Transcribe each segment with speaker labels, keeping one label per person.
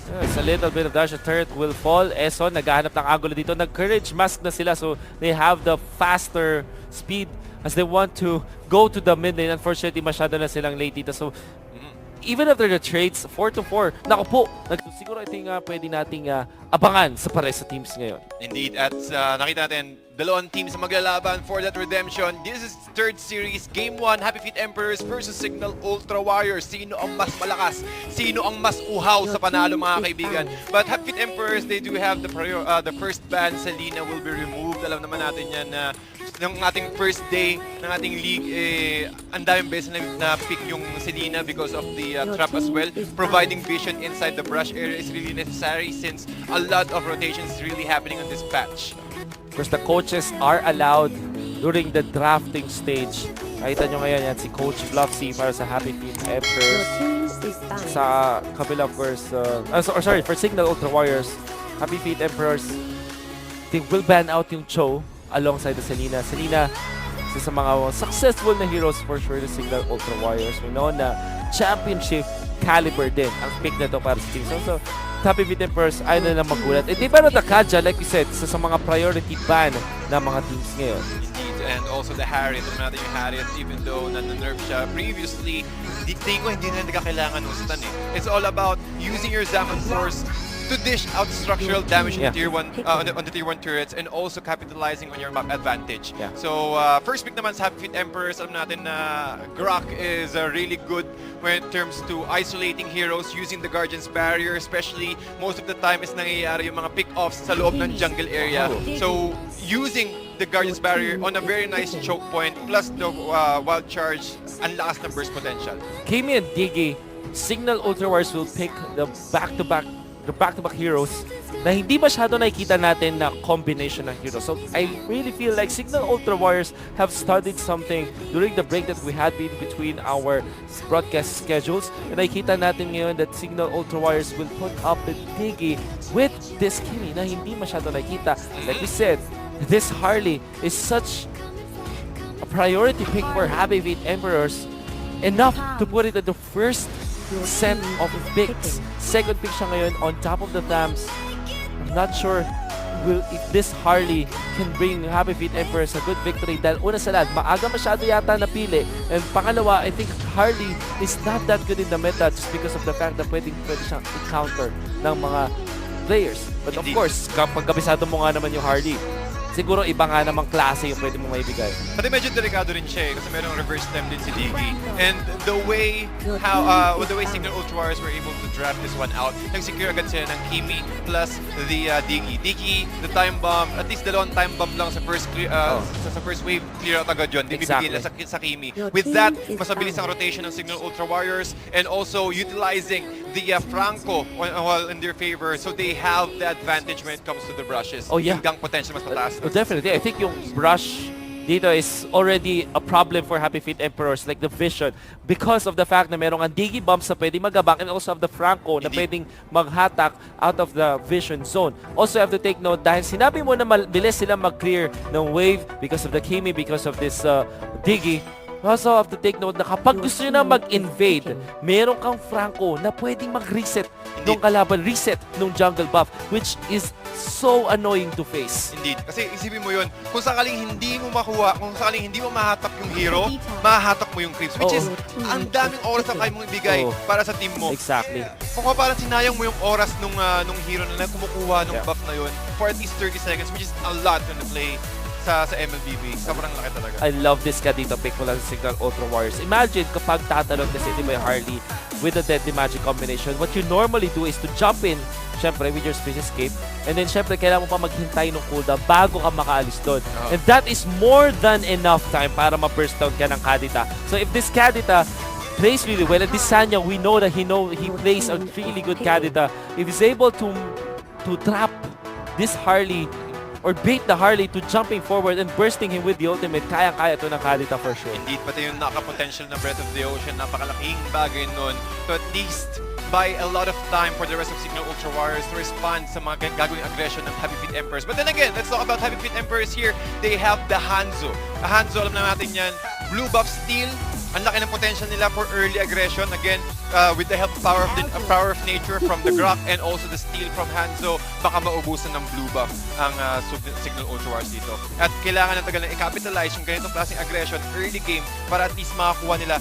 Speaker 1: Yes, a little bit of dash. A turret will fall. Eson, naghahanap ng angulo dito. Nag-courage mask na sila, so they have the faster speed as they want to go to the mid lane. Unfortunately, masyado na silang late dito. So, even after the trades, 4-4, naku po, siguro ito yung pwede nating abangan sa pares sa teams ngayon.
Speaker 2: Indeed, at nakita natin, dalawang teams na maglalaban for that redemption. This is third series, Game 1, Happy Feet Emperors versus Cignal Ultra Warriors. Sino ang mas malakas? Sino ang mas uhaw sa panalo, mga kaibigan? But Happy Feet Emperors, they do have the first ban. Selena will be removed. Alam naman natin yan na ng ating first day ng ating league, ang daming beses na pick yung Selena because of the trap as well. Providing vision inside the brush area is really necessary since a lot of rotations is really happening on this patch.
Speaker 1: Of course, the coaches are allowed during the drafting stage. Nakita nyo ngayon yan si Coach Fluffy para sa Happy Feet Emperors. Sa kabila, of course, sorry, for Cignal Ultra Warriors, Happy Feet Emperors, they will ban out yung Cho alongside the Selena. Selena, isa sa mga successful na heroes for sure, the Cignal Ultra Warriors. We know na championship caliber din ang pick na to para sa team. So Happy Feet Emperors, ayaw na lang magulat. Di ba Nakadja, like you said, sa mga priority ban ng mga teams ngayon.
Speaker 2: Indeed, and also the Harriet, alam natin yung Harriet, even though na-nerf siya previously, tingin ko hindi na nagkakailangan ustan eh. It's all about using your Zaman Force to dish out structural damage on Tier 1 on the Tier 1 turrets and also capitalizing on your map advantage.
Speaker 1: Yeah.
Speaker 2: So first pick naman sa Happy Feet Emperors, alam natin na Grok is really good when it comes to isolating heroes using the Guardian's Barrier, especially most of the time is nangyayari yung mga pick-offs sa loob ng jungle area. So using the Guardian's Barrier on a very nice choke point plus the wild charge, ang lakas ng burst potential.
Speaker 1: Kimi and Diggy, Cignal Ultra Warriors will pick the back-to-back heroes na hindi masyado nakikita natin na combination ng heroes. So I really feel like Cignal Ultra Warriors have studied something during the break that we had between our broadcast schedules. And nakikita natin ngayon that Cignal Ultra Warriors will put up the Diggy with this Kimi na hindi masyado nakikita. Like we said, this Harley is such a priority pick for Happy Feet Emperors, enough to put it at the first set of picks. Second pick siya ngayon on top of the Thams. I'm not sure if this Harley can bring Happy Feet Emperors a good victory dahil una sa lahat, maaga masyado yata napili. And pangalawa, I think Harley is not that good in the meta just because of the fact na pwede siyang i-counter ng mga players. But of course, kapag kabisado mo nga naman yung Harley, siguro iba nga namang klase yung pwede mong maibigay.
Speaker 2: Pati medyo delikado rin siya kasi merong reverse stem din si Diggy. And the way Cignal Ultra Warriors were able to draft this one out, nag-secure agad sila ng Kimi plus the Diggy. Diggy, the time bomb, at least dalawang time bomb lang sa first sa first wave, clear out agad yun. Exactly. Bibigyan sa Kimi. With that, mas mabilis ang rotation ng Cignal Ultra Warriors and also utilizing the Franco while in their favor. So they have the advantage when it comes to the brushes.
Speaker 1: Oh yeah.
Speaker 2: Yung gang potential mas mataas.
Speaker 1: Definitely. I think yung brush dito is already a problem for Happy Feet Emperors, like the vision, because of the fact na merong ang Diggy bombs na pwedeng magabak and also of the Franco na pwedeng maghatak out of the vision zone. Also have to take note, dahil sinabi mo na bilis sila mag-clear ng wave because of the Kimi, because of this Diggy, also have to take note na kapag gusto nyo na mag-invade, meron kang Franco na pwedeng mag-reset nung kalaban, reset nung jungle buff, which is so annoying to face.
Speaker 2: Indeed. Kasi isipin mo yun, kung sakaling hindi mo makuha, kung sakaling hindi mo mahatak yung hero, mahatak mo yung creeps. Which is, ang daming oras na kaya mong ibigay para sa team mo.
Speaker 1: Exactly.
Speaker 2: Kung parang sinayang mo yung oras nung hero na kumukuha nung buff na yun for at least 30 seconds, which is a lot when you play sa MLBB. Sobrang laki talaga.
Speaker 1: I love this ka dito, pick mula sa Cignal Ultra Warriors. Imagine kapag tatalon kasi di ba yung Harley with the Deadly Magic combination, what you normally do is to jump in, syempre with your Space Escape, and then syempre kailangan mo pa maghintay ng cooldown bago ka makaalis doon. And that is more than enough time para ma-burst down ka ng Kadita. So if this Kadita plays really well, and this Sanya, we know that he plays a really good Kadita. If he's able to trap this Harley or bait the Harley to jumping forward and bursting him with the ultimate, kaya-kaya ito ng Kadita for sure.
Speaker 2: Indeed, pati yung naka-potential na Breath of the Ocean, napakalaking bagay nun. So at least, buy a lot of time for the rest of Cignal Ultra Warriors to respond sa mga gagawing aggression ng Happy Feet Emperors. But then again, let's talk about Happy Feet Emperors here. They have the Hanzo. The Hanzo, alam na natin yan, blue buff steal, ang laki ng potential nila for early aggression. Again, with the help power of nature from the Grok and also the steal from Hanzo, baka maubusan ng blue buff ang Cignal Ultra Wars dito. At kailangan na talaga i-capitalize yung ganitong klaseng aggression early game para at least makakuha nila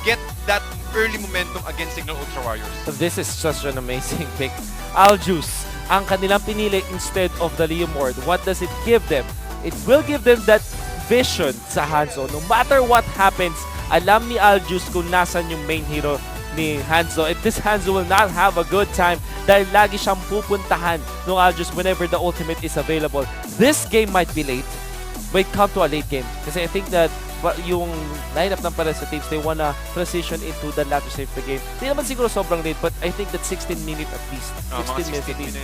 Speaker 2: get that early momentum against Cignal Ultra Warriors.
Speaker 1: So this is such an amazing pick. Aljus, ang kanilang pinili instead of the Leomord. What does it give them? It will give them that vision sa Hanzo. No matter what happens, alam ni Aljus kung nasan yung main hero ni Hanzo. And this Hanzo will not have a good time dahil lagi siyang pupuntahan ng Aljus whenever the ultimate is available. This game might be late, but come to a late game. Kasi I think that yung lineup ng para sa teams, they wanna transition into the latter stage of the game. Hindi naman siguro sobrang late, but I think that 16 minutes at least. 16 minutes at least.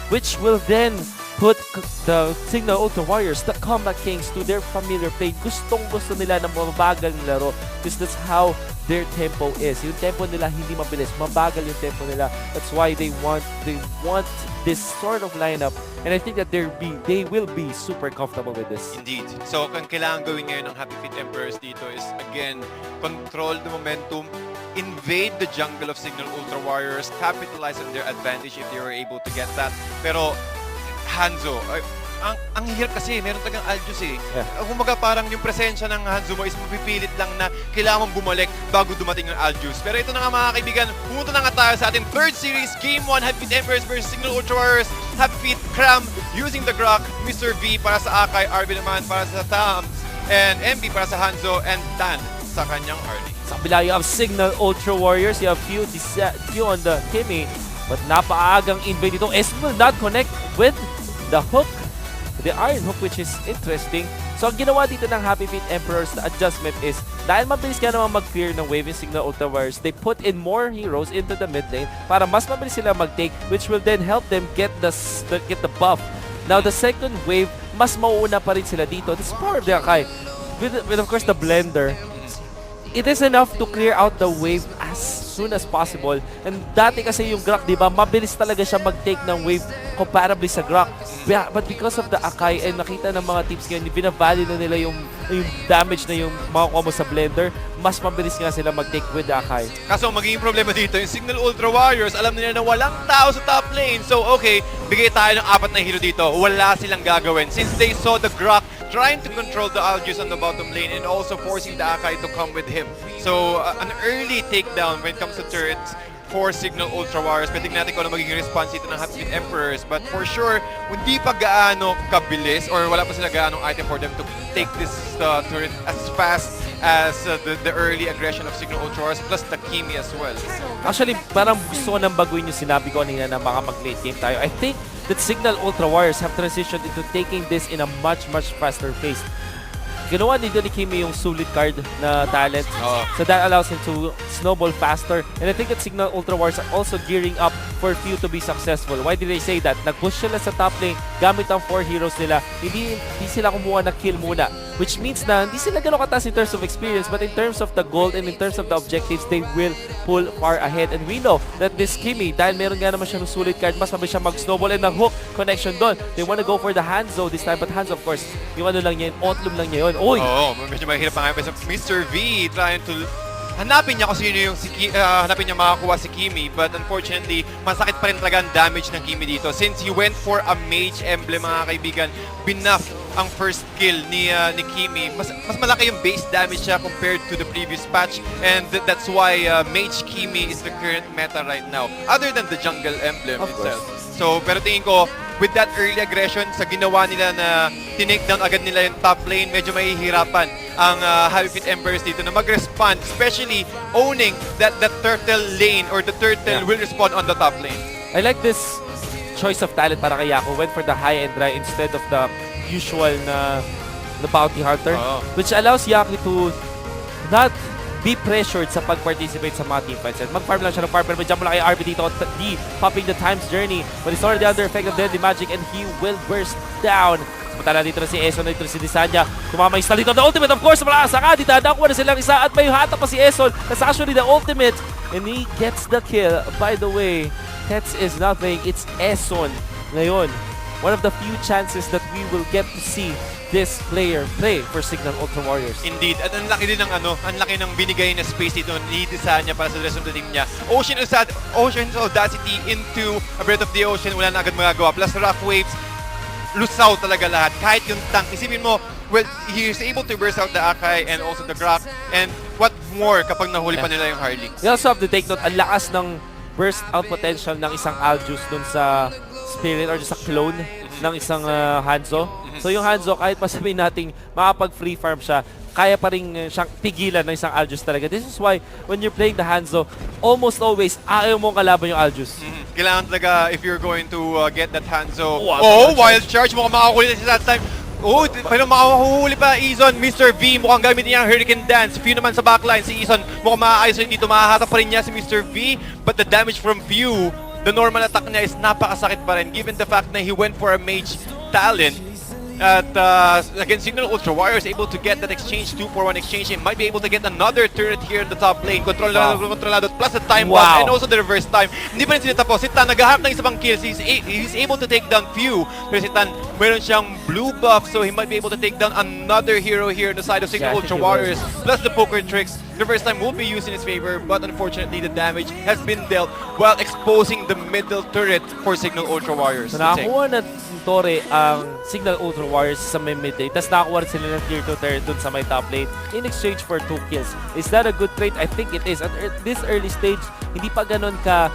Speaker 1: Which will then put the Cignal Ultra Warriors, the Combat Kings, to their familiar play. Gustong-gusto nila na mabagal ng laro because that's how their tempo is. Yung tempo nila hindi mabilis, mabagal yung tempo nila. That's why they want this sort of lineup, and I think that they will be super comfortable with this.
Speaker 2: Indeed. So, ang kailangan gawin ngayon ng Happy Feet Emperors dito is, again, control the momentum, invade the jungle of Cignal Ultra Warriors, capitalize on their advantage if they were able to get that. Pero, Hanzo, ang hirap kasi, meron tagang Aljus eh.
Speaker 1: Yeah.
Speaker 2: Kumbaga parang yung presensya ng Hanzo mo is mapipilit lang na kailangan mong bumalik bago dumating ng Aljus. Pero ito na nga mga kaibigan, pumunta na nga tayo sa ating third series, Game 1, Happy Feet Emperors versus Cignal Ultra Warriors. Happy Feet, Cram, using the Grok, Mr. V para sa Akai, RB naman para sa Tams, and MB para sa Hanzo, and Dan sa kanyang Harley.
Speaker 1: Sa kabila, you have Cignal Ultra Warriors, you have few on the Kimi, but napaagang invade dito. S will not connect with the hook, the Iron Hook, which is interesting. So, ang ginawa dito ng Happy Feet Emperors na adjustment is, dahil mabilis ka naman mag-clear ng wave in Cignal Ultra Warriors, they put in more heroes into the mid lane para mas mabilis sila mag-take, which will then help them get the buff. Now, the second wave, mas mauuna pa rin sila dito. This is power of the Akai. With of course, the Blender. It is enough to clear out the wave as soon as possible. And dati kasi yung Grok, di ba, mabilis talaga siya mag-take ng wave comparably sa Grok. But because of the Akai, and nakita ng mga teams ngayon, binavalue na nila yung damage na yung makukuha mo sa Blender, mas mabilis nga sila mag-take with the Akai.
Speaker 2: Kaso magiging problema dito, yung Cignal Ultra Warriors, alam nila na walang tao sa top lane. So okay, bigay tayo ng 4 na hero dito. Wala silang gagawin. Since they saw the Grok trying to control the Aljus on the bottom lane and also forcing the Akai to come with him. So an early takedown when it comes to turrets for Cignal Ultra Warriors. Pwede natin kung ano magiging response dito ng Happy Feet Emperors. But for sure, hindi pa gaano kabilis or wala pa sila gaano item for them to take this turret as fast as the early aggression of Cignal Ultra Warriors plus the Kimi as well.
Speaker 1: Actually, parang gusto ko nang baguhin yung sinabi ko kanina na baka mag-late game tayo. I think that Cignal Ultra Warriors have transitioned into taking this in a much faster pace. Ginawa ni Kimi yung sulit card na talent. So that allows him to snowball faster. And I think that Cignal Ultra Warriors are also gearing up for few to be successful. Why did I say that? Nag-push sila sa top lane gamit ang 4 heroes nila. Hindi sila kumuha na kill muna. Which means na hindi sila gano'ng kataas in terms of experience, but in terms of the gold and in terms of the objectives, they will pull far ahead. And we know that this Kimi, dahil meron nga naman siya ng sulit card, mas mabilis siya mag-snowball and nag-hook connection doon. They wanna go for the Hanzo this time, but Hanzo of course, yung ano lang niya, yung autumn lang niya yun. Uy!
Speaker 2: Oo, medyo mahirap pa nga sa Mr. V trying to hanapin niya kung sino yung hanapin niya makakuha si Kimi, but unfortunately, masakit pa rin talaga ang damage ng Kimi dito. Since he went for a mage emblem, mga kaibigan, binuff ang first kill ni Kimi. Mas malaki yung base damage siya compared to the previous patch, and that's why mage Kimi is the current meta right now, other than the jungle emblem itself. So, pero tingin ko, with that early aggression, sa ginawa nila na tinake down agad nila yung top lane, medyo mahihirapan ang Happy Feet Emperors dito na mag-respond, especially owning that turtle lane or the turtle will respond on the top lane.
Speaker 1: I like this choice of talent para kay Yako. Went for the high and dry instead of the usual na the bounty hunter, which allows Yaki to not be pressured sa pag-participate sa mga team fights. Mag-farm lang siya ng farm, pero may jump lang kay RB dito. D popping the time's journey, but he's already under effect of deadly magic and he will burst down. Samantala dito na si Eson, dito na si Disanya. Tumama yung stall dito. The ultimate, of course, malakas ka. Dadakuha na silang isa at may hata pa si Eson. That's actually the ultimate and he gets the kill. By the way, Tets is nothing. It's Eson ngayon. One of the few chances that we will get to see this player play for Cignal Ultra Warriors.
Speaker 2: Indeed. At ang laki din ng ang laki ng binigay na space dito, ni-design niya para sa rest of the team niya. Ocean's Audacity into a Breath of the Ocean, wala na agad magagawa. Plus rock waves, lusaw talaga lahat. Kahit yung tank, isipin mo, well, he is able to burst out the Akai and also the Grok. And what more kapag nahuli pa nila yung Harley?
Speaker 1: You also have to take note, ang lakas ng burst out potential ng isang Aljus dun sa Spirit or sa clone ng isang Hanzo. So yung Hanzo, kahit pa sabihin natin makapag-free farm siya, kaya pa rin siyang pigilan ng isang Aljus talaga. This is why when you're playing the Hanzo, almost always ayaw mong kalaban yung Aljus.
Speaker 2: Kailangan talaga if you're going to get that Hanzo.
Speaker 1: Wild
Speaker 2: charge! Mukhang makakulit siya that time. Pero makahuhuli pa Izon, Mr. V, mukhang gamitin niya ang Hurricane Dance. Few naman sa backline, si Izon mukhang maaayos rin dito, mahahatap pa rin niya si Mr. V. But the damage from Few, the normal attack niya is napakasakit pa rin given the fact na he went for a mage talent. At again, Cignal Ultra Warriors able to get that exchange, 2-for-1 exchange. He might be able to get another turret here in the top lane. Kontrolado plus the time bomb and also the reverse time. Hindi pa rin sila tapos. Si Tan naghahanap ng isa pang kills. He's able to take down Few. Pero si Tan, meron siyang blue buff, so he might be able to take down another hero here on the side of Cignal Ultra Warriors. Plus the poker tricks. Reverse time will be used in his favor, but unfortunately the damage has been dealt while exposing the middle turret for Cignal Ultra Warriors.
Speaker 1: So nakakuha na Tore ang Cignal Ultra Warriors sa may mid lane, tapos nakakuha rin sila ng tier 2 turret dun sa may top lane in exchange for 2 kills. Is that a good trade? I think it is. At this early stage, hindi pa ganun ka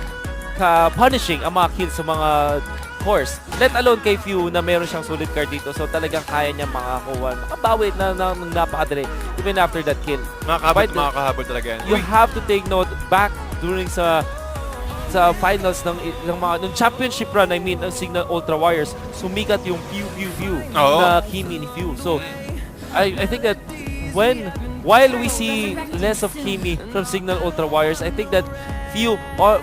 Speaker 1: punishing ang mga kills sa mga cores. Let alone kay Few na meron siyang solid card dito. So talagang kaya niya makakuha. Makabawi na napakadali even after that kill.
Speaker 2: Makakahabol talaga yan.
Speaker 1: You have to take note back during sa finals ng championship run, I mean, ng Cignal Ultra Warriors, sumikat yung Few na Kimi ni Few. So I think that while we see less of Kimi from Cignal Ultra Warriors, I think that Few or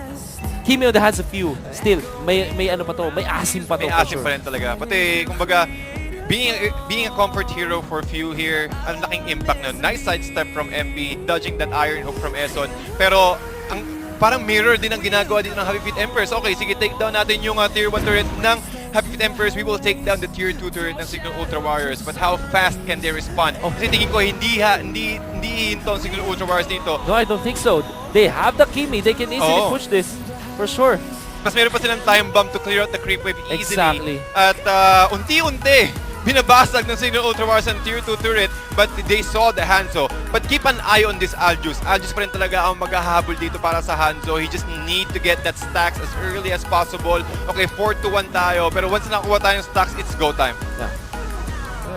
Speaker 1: Kimi on the hands of Few, still, may ano pa to, may asim pa to.
Speaker 2: May asim pa rin talaga. Pati, kumbaga, being a comfort hero for Few here, ang laking impact na. Nice sidestep from MB, dodging that iron hook from Eson. Pero, parang mirror din ang ginagawa dito ng Happy Feet Emperors. Okay, sige, take down natin yung tier 1 turret ng Happy Feet Emperors. We will take down the tier 2 turret ng Cignal Ultra Warriors. But how fast can they respond? Kasi tingin ko, hindi hinto ang Cignal Ultra Warriors dito.
Speaker 1: No, I don't think so. They have the Kimi. They can easily push this. For sure.
Speaker 2: Mas meron pa silang time bomb to clear out the creep wave easily.
Speaker 1: Exactly.
Speaker 2: At unti-unti, binabasag ng Cignal Ultra Warriors ang tier 2 turret, but they saw the Hanzo. But keep an eye on this Aljus. Aljus pa rin talaga ang maghahabol dito para sa Hanzo. He just need to get that stacks as early as possible. Okay, 4-1 tayo, pero once nakuha tayong stacks, it's go time.
Speaker 1: Yeah.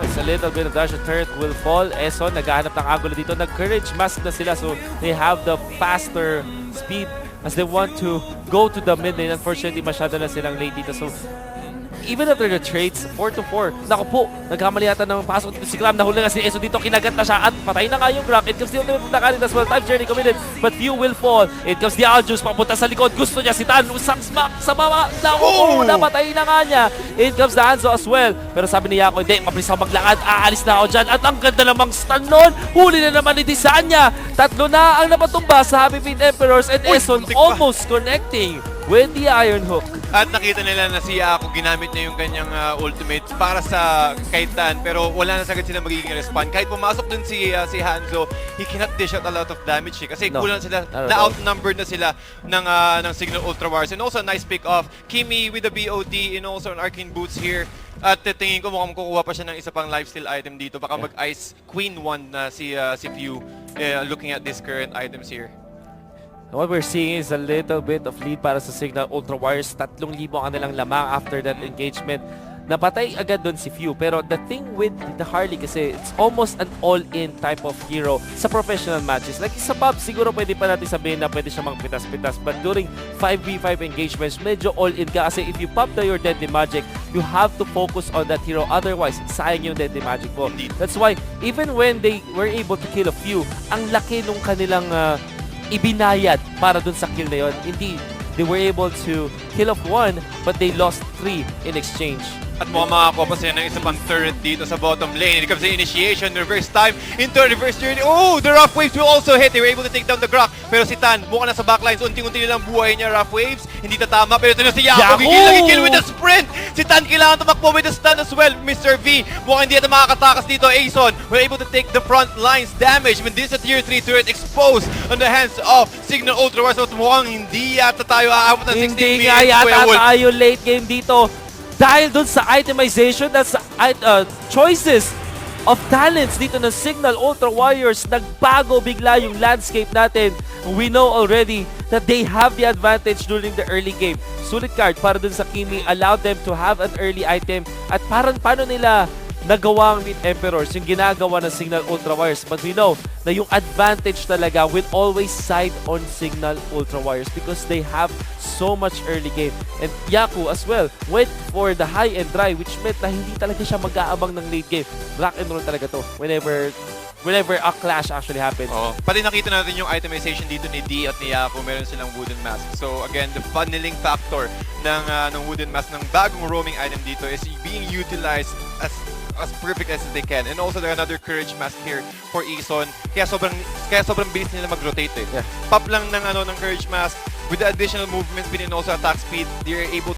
Speaker 1: It's a little bit of dash. The turret will fall. Eson, naghahanap ng angulo dito. Nag-courage mask na sila, so they have the faster speed as they want to go to the mid lane. Unfortunately, masyado na silang late dito. So, even after the trades, 4-4. Naku po, nagkamali yata ng pasok dito si Clam. Nahuli na si Eso dito, kinagat na siya at patay na nga yung Grok. It comes the ultimate from the Karin as well. Time journey committed, but Few will fall. It comes the Aljus, papunta sa likod. Gusto niya si Tan, usang smack sa baba. Naku, napatay na nga niya. It comes the Hanzo as well. Pero sabi ni Yako, hindi, mabilis ako maglakad. Aalis na ako dyan. At ang ganda namang stun nun. Huli na naman ni Disanya. Tatlo na ang napatumba sa Happy Feet Emperors and Eson almost connecting with the Iron Hook.
Speaker 2: At nakita nila na si Ako ginamit niya yung kanyang ultimate para sa Kaitan, pero wala na sagad sila magiging respond. Kahit pumasok dun si Hanzo, he cannot dish out a lot of damage kasi kulang sila, na-outnumbered na sila ng Cignal Ultra Warriors. And also a nice pick off. Kimi with the BOD and also an Arcane Boots here. At tingin ko mukhang kukuha pa siya ng isa pang lifesteal item dito. Baka mag-Ice Queen 1 na si Few looking at these current items here.
Speaker 1: What we're seeing is a little bit of lead para sa Cignal Ultra Warriors. 3,000 ang kanilang lamang after that engagement. Napatay agad doon si Few. Pero the thing with the Harley kasi, it's almost an all-in type of hero sa professional matches. Like sa pub, siguro pwede pa natin sabihin na pwede siya magpitas-pitas. But during 5v5 engagements, medyo all-in ka. Kasi if you pop your Deadly Magic, you have to focus on that hero. Otherwise, sayang yung Deadly Magic mo. That's why, even when they were able to kill a Few, ang laki nung kanilang ibinayad para dun sa kill na yun. Hindi, they were able to kill off 1, but they lost 3 in exchange.
Speaker 2: At mukhang makakopas yan ng isa pang turret dito sa bottom lane. It comes the initiation, reverse time, into a reverse journey. Oh, the rough waves will also hit. They were able to take down the Grok. Pero si Tan, mukhang nasa backlines. Unti-unti nilang buhay niya. Rough waves, hindi tatama. Pero ito na si Yako. Gigil with the sprint. Si Tan kailangan tumakbo with the stun as well. Mr. V, mukhang hindi ata makakatakas dito. Ason, were able to take the front lines damage. When this is a tier 3 turret exposed on the hands of Cignal Ultra Wars. So mukhang hindi yata tayo aabot ng 16
Speaker 1: Hindi
Speaker 2: minutes.
Speaker 1: nga yata
Speaker 2: Kuya Wolf.
Speaker 1: tayo late game dito. Dahil dun sa itemization, that's choices of talents dito ng Cignal Ultra Warriors, nagbago bigla yung landscape natin. We know already that they have the advantage during the early game. Sulit card para dun sa Kimi, allowed them to have an early item. At parang paano nila nagawang with Emperors, yung ginagawa ng Cignal Ultra Warriors. But we know na yung advantage talaga will always side on Cignal Ultra Warriors because they have so much early game. And Yaku as well went for the high and dry, which meant na hindi talaga siya mag-aabang ng late game. Rock and roll talaga to whenever a clash actually happens.
Speaker 2: Oh, pati nakita natin yung itemization dito ni D at ni Yako, meron silang wooden mask. So again, the funneling factor ng wooden mask ng bagong roaming item dito is being utilized as perfect as they can. And also there's another courage mask here for Eson. Kaya sobrang bilis nila mag-rotate eh.
Speaker 1: Yeah.
Speaker 2: Pop lang ng courage mask with the additional movement speed and also attack speed, they're able